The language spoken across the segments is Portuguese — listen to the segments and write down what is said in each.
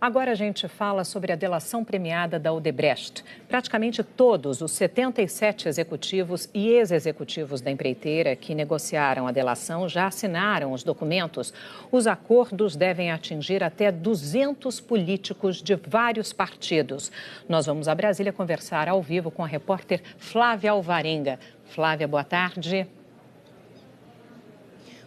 Agora a gente fala sobre a delação premiada da Odebrecht. Praticamente todos os 77 executivos e ex-executivos da empreiteira que negociaram a delação já assinaram os documentos. Os acordos devem atingir até 200 políticos de vários partidos. Nós vamos a Brasília conversar ao vivo com a repórter Flávia Alvarenga. Flávia, boa tarde.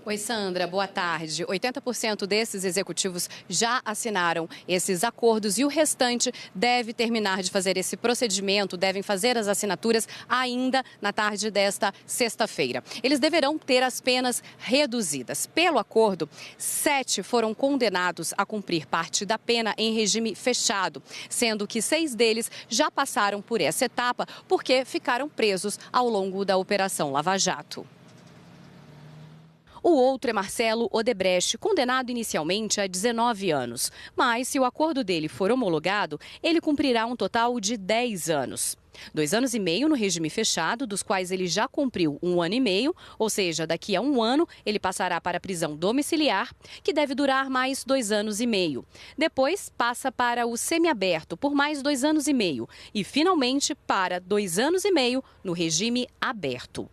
Oi, Sandra, boa tarde. 80% desses executivos já assinaram esses acordos e o restante deve terminar de fazer esse procedimento, devem fazer as assinaturas ainda na tarde desta sexta-feira. Eles deverão ter as penas reduzidas. Pelo acordo, 7 foram condenados a cumprir parte da pena em regime fechado, sendo que 6 deles já passaram por essa etapa porque ficaram presos ao longo da Operação Lava Jato. O outro é Marcelo Odebrecht, condenado inicialmente a 19 anos. Mas, se o acordo dele for homologado, ele cumprirá um total de 10 anos. 2 anos e meio no regime fechado, dos quais ele já cumpriu 1 ano e meio, ou seja, daqui a 1 ano ele passará para a prisão domiciliar, que deve durar mais 2 anos e meio. Depois passa para o semiaberto por mais 2 anos e meio e, finalmente, para 2 anos e meio no regime aberto.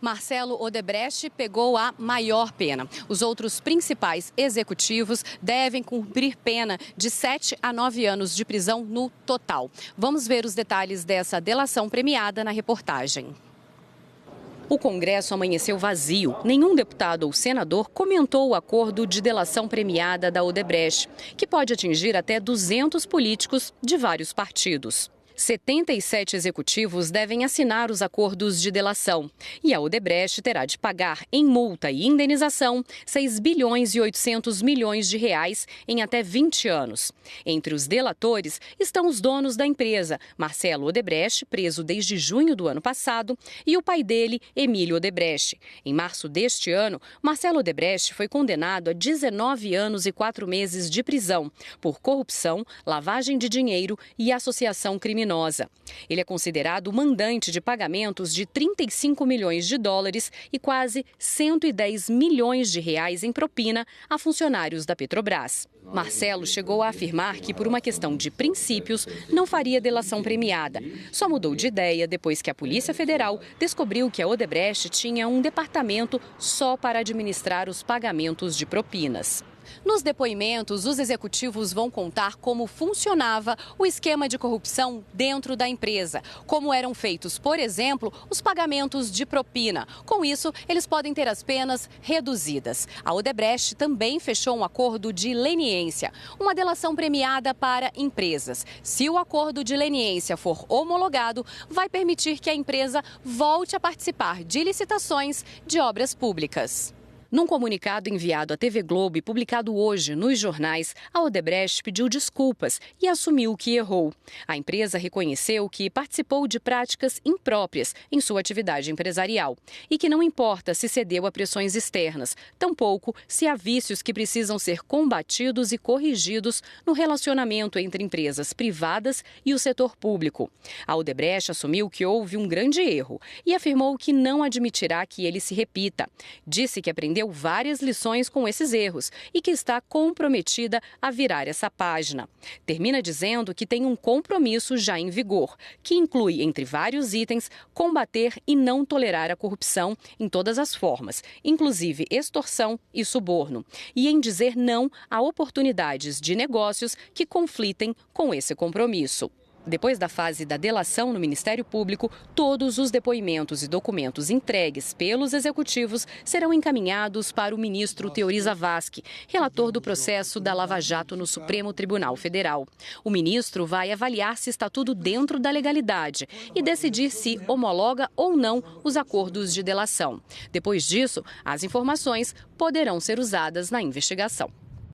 Marcelo Odebrecht pegou a maior pena. Os outros principais executivos devem cumprir pena de 7 a 9 anos de prisão no total. Vamos ver os detalhes dessa delação premiada na reportagem. O Congresso amanheceu vazio. Nenhum deputado ou senador comentou o acordo de delação premiada da Odebrecht, que pode atingir até 200 políticos de vários partidos. 77 executivos devem assinar os acordos de delação e a Odebrecht terá de pagar em multa e indenização 6 bilhões e 800 milhões de reais em até 20 anos. Entre os delatores estão os donos da empresa, Marcelo Odebrecht, preso desde junho do ano passado, e o pai dele, Emílio Odebrecht. Em março deste ano, Marcelo Odebrecht foi condenado a 19 anos e 4 meses de prisão por corrupção, lavagem de dinheiro e associação criminosa. Ele é considerado o mandante de pagamentos de 35 milhões de dólares e quase 110 milhões de reais em propina a funcionários da Petrobras. Marcelo chegou a afirmar que, por uma questão de princípios, não faria delação premiada. Só mudou de ideia depois que a Polícia Federal descobriu que a Odebrecht tinha um departamento só para administrar os pagamentos de propinas. Nos depoimentos, os executivos vão contar como funcionava o esquema de corrupção dentro da empresa, como eram feitos, por exemplo, os pagamentos de propina. Com isso, eles podem ter as penas reduzidas. A Odebrecht também fechou um acordo de leniência, uma delação premiada para empresas. Se o acordo de leniência for homologado, vai permitir que a empresa volte a participar de licitações de obras públicas. Num comunicado enviado à TV Globo e publicado hoje nos jornais, a Odebrecht pediu desculpas e assumiu que errou. A empresa reconheceu que participou de práticas impróprias em sua atividade empresarial e que não importa se cedeu a pressões externas, tampouco se há vícios que precisam ser combatidos e corrigidos no relacionamento entre empresas privadas e o setor público. A Odebrecht assumiu que houve um grande erro e afirmou que não admitirá que ele se repita. Disse que aprendeu várias lições com esses erros e que está comprometida a virar essa página. Termina dizendo que tem um compromisso já em vigor, que inclui, entre vários itens, combater e não tolerar a corrupção em todas as formas, inclusive extorsão e suborno, e em dizer não a oportunidades de negócios que conflitem com esse compromisso. Depois da fase da delação no Ministério Público, todos os depoimentos e documentos entregues pelos executivos serão encaminhados para o ministro Teori Zavascki, relator do processo da Lava Jato no Supremo Tribunal Federal. O ministro vai avaliar se está tudo dentro da legalidade e decidir se homologa ou não os acordos de delação. Depois disso, as informações poderão ser usadas na investigação.